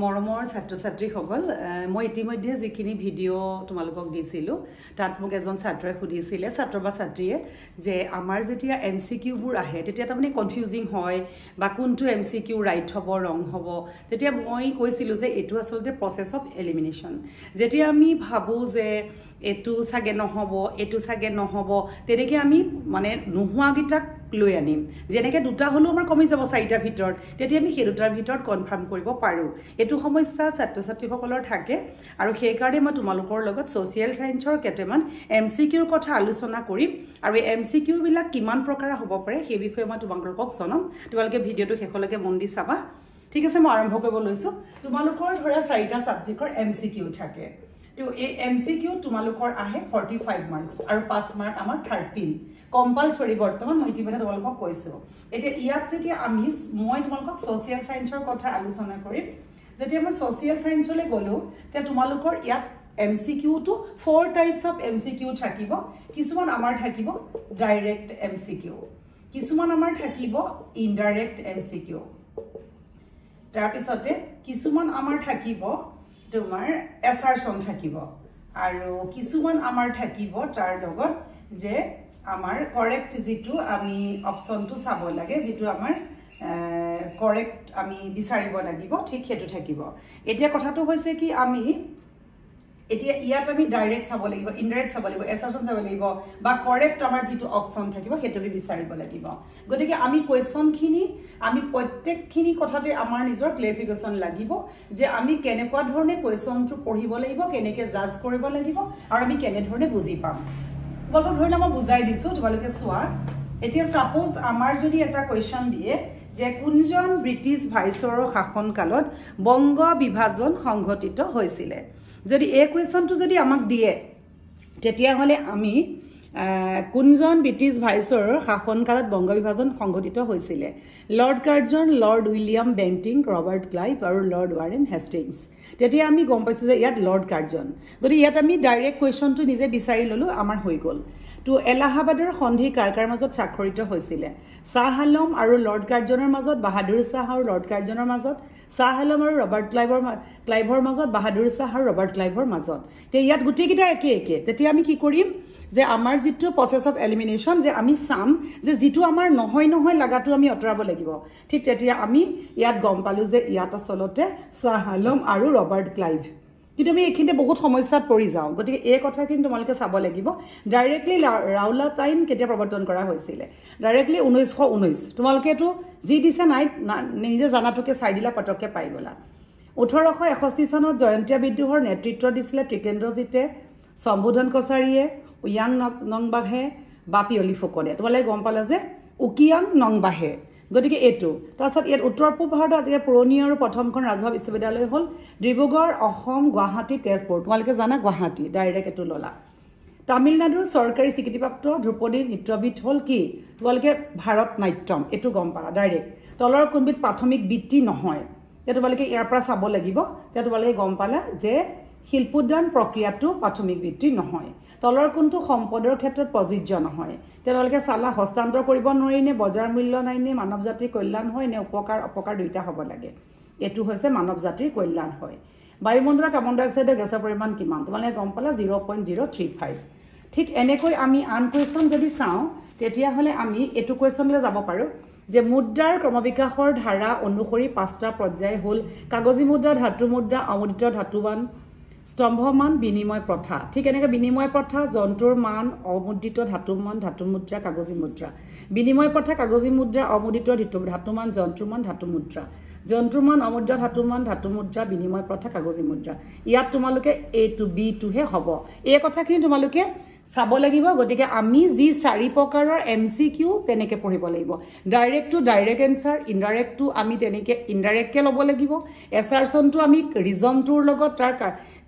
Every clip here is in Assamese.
মৰমৰ ছাত্ৰ-ছাত্ৰী সকল মই ইতিমধ্যে যিখিনি ভিডিও তোমালোকক দিছিলো তাত মোক এজন ছাত্ৰই সুধিছিলে ছাত্ৰ বা ছাত্ৰীয়ে যে আমাৰ যেতিয়া এমসিকিউ বোৰ আহে তেতিয়া তাৰমানে কনফিউজিং হয় বা কোনটো এমসিকিউ ৰাইট হ'ব ৰং হ'ব তেতিয়া মই কৈছিলো যে এটো আসলে প্ৰসেস অফ এলিমিনেশন যেতিয়া আমি ভাবো যে এটো সাগে নহব এটো সাগে নহব তেনেকে আমি মানে নোহোৱা গিটাক লৈ আনিম যেনেকে দুটা হলো আমাৰ কমি যাব চাৰিটা ভিতৰত তেতিয়া আমি সেই দুটাৰ ভিতৰত কনফাৰ্ম কৰিব পাৰো এটো সমস্যা ছাত্ৰ-ছাত্ৰীসকলৰ থাকে আৰু সেই কাৰণে মই তোমালোকৰ লগত সোশিয়েল সায়েন্সৰ কেটেমান এমসিকিউৰ কথা আলোচনা কৰিম আৰু এমসিকিউ বিলাক কিমান প্ৰকাৰ হ'ব পাৰে সেই বিষয়ে মই তোমালোকক জনাম তোমালোকে ভিডিওটো শেষলৈকে মন দি চাবা ঠিক আছে মই আৰম্ভ কৰিব লৈছো তোমালোকৰ ধৰা চাৰিটা সাবজেক্টৰ এমসিকিউ থাকে তো এই এমসিকিউ তোমালোকৰ আহে 45 মাৰ্কস আৰু 5 মাৰ্ক আমাৰ 13 কম্পালসৰি বৰ্তমান মই ইতিমধ্যে তোমালোকক কৈছো এতিয়া ইয়াত যেতিয়া মই তোমালোকক সোশিয়েল সায়েন্সৰ কথা আলোচনা কৰিম যেতিয়া মই সোশিয়েল সায়েন্সলৈ গলো তে তোমালোকৰ ইয়াত MCQ to 4 types of MCQ থাকিব কিছুমান আমাৰ থাকিব ডাইৰেক্ট এমসিকিউ কিছুমান আমাৰ থাকিব ইনডাইৰেক্ট এমসিকিউ তাৰ পিছতে কিছুমান আমাৰ থাকিব তোমাৰ এসাৰশন থাকিব আৰু কিছুমান আমাৰ থাকিব তাৰ লগত যে আমাৰ কাৰেক্ট যেটো আমি অপচনটো চাব লাগে যেটো আমাৰ কাৰেক্ট আমি বিচাৰিব লাগিব ঠিক হেতু থাকিব এতিয়া কথাটো হৈছে কি আমি এতিয়া ইয়াত আমি ডাইৰেক্ট চাব লাগিব ইনডাইৰেক্ট চাব লাগিব এসাৰশন চাব লাগিব বা কাৰেক্ট আমাৰ যেটো অপচন থাকিব হেতু বিচাৰিব লাগিব গতিকে আমি কোৱেশ্চনখিনি আমি প্ৰত্যেকখিনি কথাতে আমাৰ নিজৰ ক্লিয়াৰিফিকেশন লাগিব যে আমি কেনেকুৱা ধৰণে কোৱেশ্চনটো পঢ়িব লাগিব কেনেকৈ জাজ কৰিব লাগিব আৰু আমি কেনে ধৰণে বুজি পাম তোমালোকক ধৰণে মই বুজাই দিছো তোমালোকে চোৱা এতিয়া সাপোজ আমাৰ যদি এটা কোৱেশ্চন দিয়ে যে কোনজন ব্ৰিটিছ ভাইসৰৰ শাসনকালত বংগ বিভাজন সংঘটিত হৈছিল যদি এই কোৱেশ্চনটো যদি আমাক দিয়ে তেতিয়া হলে আমি কোনজন ব্ৰিটিছ ভাইসৰৰ শাসনকালত বংগ বিভাজন সংঘটিত হৈছিল lord Curzon lord William Bentinck Robert Clive আৰু লৰ্ড ৱাৰেন হেষ্টিংছ তেতিয়া আমি গম পাইছো যে ইয়াত লৰ্ড কাৰ্জন গতি ইয়াত আমি ডাইৰেক্ট কোৱেশ্চনটো নিজে বিচাৰি ললো আমাৰ হৈ গল তো এলাহাবাদৰ সন্ধি কাৰ মাজত স্বাক্ষৰিত হৈছিল শাহ আলম আৰু লৰ্ড কাৰ্জনৰ মাজত বাহাদুৰ শাহ আৰু লৰ্ড কাৰ্জনৰ মাজত শাহ আলম আৰু ৰবাৰ্ট ক্লাইভৰ মাজত বাহাদুৰ শাহ আৰু ৰবাৰ্ট ক্লাইভৰ মাজত তে ইয়াত গুটেকিটা একে তেতিয়া আমি কি কৰিম যে আমাৰ যেটো প্ৰসেস অফ এলিমিনেশন যে আমি সাম যে যেটো আমাৰ নহয় লাগাটো আমি অতৰাব লাগিব ঠিক তেতিয়া আমি ইয়াত গম পালো যে ইয়াত আসলতে শাহ আলম আৰু ৰবাৰ্ট ক্লাইভ কিন্তু আমি এখিনতে বহুত সমস্যাত পৰি যাও গতিকে এই কথা কিন্তু তোমালোকে চাব লাগিব ডাইৰেক্টলি ৰাউলাট আইন কেতিয়া প্ৰৱৰ্তন কৰা হৈছিল ডাইৰেক্টলি 1919 তোমালোকে এটো যি দিছে নাই নিজে জানাটোকে চাই দিলা পটককে পাই গলা 1861 চনত জয়ন্তীয়া বিদ্ৰোহৰ নেতৃত্ব দিছিলে ত্ৰিকেন্দ্ৰজিতে সম্বোধন কছাৰীয়ে উয়াং নংবাহে বা পিয়লি ফুকনে তোমালোকে গম পালা যে উকিয়াং নংবাহে গতিকে এটো তাৰছত ইয়াত উত্তৰ পূব ভাৰতত এই পুৰণি আৰু প্ৰথমখন ৰাজহুৱা বিশ্ববিদ্যালয় হ'ল ডিব্ৰুগড় অসম গুৱাহাটী তেজপুৰ তোমালোকে জানা গুৱাহাটী ডাইৰেক্ট এটো ললা তামিলনাডুৰ চৰকাৰী স্বীকৃতিপ্ৰাপ্ত ধ্ৰুপদী নৃত্যবিধ হ'ল কি তোমালোকে ভাৰত নাট্যম এটো গম পালা ডাইৰেক্ট তলৰ কোনবিধ প্ৰাথমিক বৃত্তি নহয় তে তোমালোকে ইয়াৰ পৰা চাব লাগিব তে তোমালোকে গম পালা যে শিল্পোদ্যান প্ৰক্ৰিয়াটো প্ৰাথমিক বৃত্তি নহয় তলৰ কোনটো সম্পদৰ ক্ষেত্ৰত প্ৰযোজ্য নহয় তেওঁলোকে চালা হস্তান্তৰ কৰিব নোৱাৰি নে বজাৰ মূল্য নাই নে মানৱ জাতিৰ কল্যাণ হয় নে উপকাৰ অপকাৰ দুইটা হ'ব লাগে এটো হৈছে মানৱ জাতিৰ কল্যাণ হয় বায়ুমণ্ডলৰ কাৰ্বন ডাই অক্সাইডৰ গেছৰ পৰিমাণ কিমান তোমালোকে গম পালা 0.035 ঠিক এনেকৈ আমি আন কোৱেশ্চন যদি চাওঁ তেতিয়া হলে আমি এটো কোৱেশ্চনলৈ যাব পাৰো যে মুদ্ৰাৰ ক্ৰমবিকাশৰ ধাৰা অনুসৰি পাঁচটা পৰ্যায় হ'ল কাগজী মুদ্ৰা ধাতু মুদ্ৰা অমুদ্ৰিত ধাতুবান স্তম্ভমান বিনিময় প্ৰথা ঠিক এনেকৈ বিনিময় প্ৰথা জন্তুৰ মান অমুদ্ৰিত ধাতুমান ধাতু মুদ্ৰা কাগজী মুদ্ৰা বিনিময় প্ৰথা কাগজী মুদ্ৰা অমুদ্ৰিত ধাতুমান জন্তুৰ মান ধাতু মুদ্ৰা জন্তুৰ মান অমুদ্ৰা ধাতুমান ধাতু মুদ্ৰা বিনিময় প্ৰথা কাগজী মুদ্ৰা ইয়াত তোমালোকে এ টু বি টু হে হ'ব এই কথাখিনি তোমালোকে চাব লাগিব গতিকে আমি যি চাৰি প্ৰকাৰৰ এমসিকিউ তেনেকে পঢ়িব লাগিব ডাইৰেক্ট টু ডাইৰেক্ট এনসাৰ ইনডাইৰেক্ট টু আমি তেনেকে ইনডাইৰেক্টকে ল'ব লাগিব এসাৰশনটো আমি ৰিজনটোৰ লগত তাৰ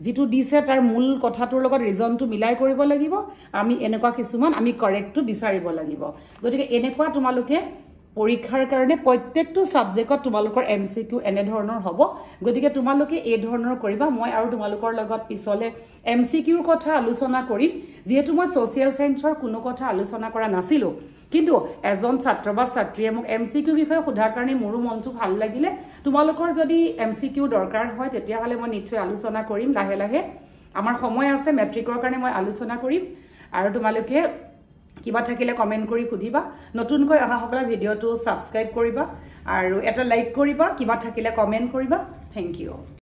যেটো দিছে তাৰ মূল কথাটোৰ লগত ৰিজনটো মিলাই কৰিব লাগিব আমি এনেকুৱা কিছুমান আমি কাৰেক্টটো বিচাৰিব লাগিব গতিকে এনেকুৱা তোমালোকে পৰীক্ষাৰ কাৰণে প্ৰত্যেকটো সাবজেক্টত তোমালোকৰ এমসিকিউ এনে ধৰণৰ হ'ব গতিকে তোমালোকে এই ধৰণৰ কৰিবা মই আৰু তোমালোকৰ লগত পিছলে এমসিকিউৰ কথা আলোচনা কৰিম যেহেতু মই সোশিয়েল সায়েন্সৰ কোনো কথা আলোচনা কৰা নাছিলো কিন্তু এজন ছাত্ৰ বা ছাত্ৰীয়ে মোক এমচিকিউ বিষয়ে সোধাৰ কাৰণে মোৰো মনটো ভাল লাগিলে তোমালোকৰ যদি এমচিকিউ দৰকাৰ হয় তেতিয়াহ'লে মই নিশ্চয় আলোচনা কৰিম লাহে লাহে আমাৰ সময় আছে মেট্ৰিকৰ কাৰণে মই আলোচনা কৰিম আৰু তোমালোকে কিবা থাকিলে কমেন্ট কৰি সুধিবা নতুনকৈ অহা সকলে ভিডিওটো সাবস্ক্ৰাইব কৰিবা আৰু এটা লাইক কৰিবা কিবা থাকিলে কমেন্ট কৰিবা থ্যাংক ইউ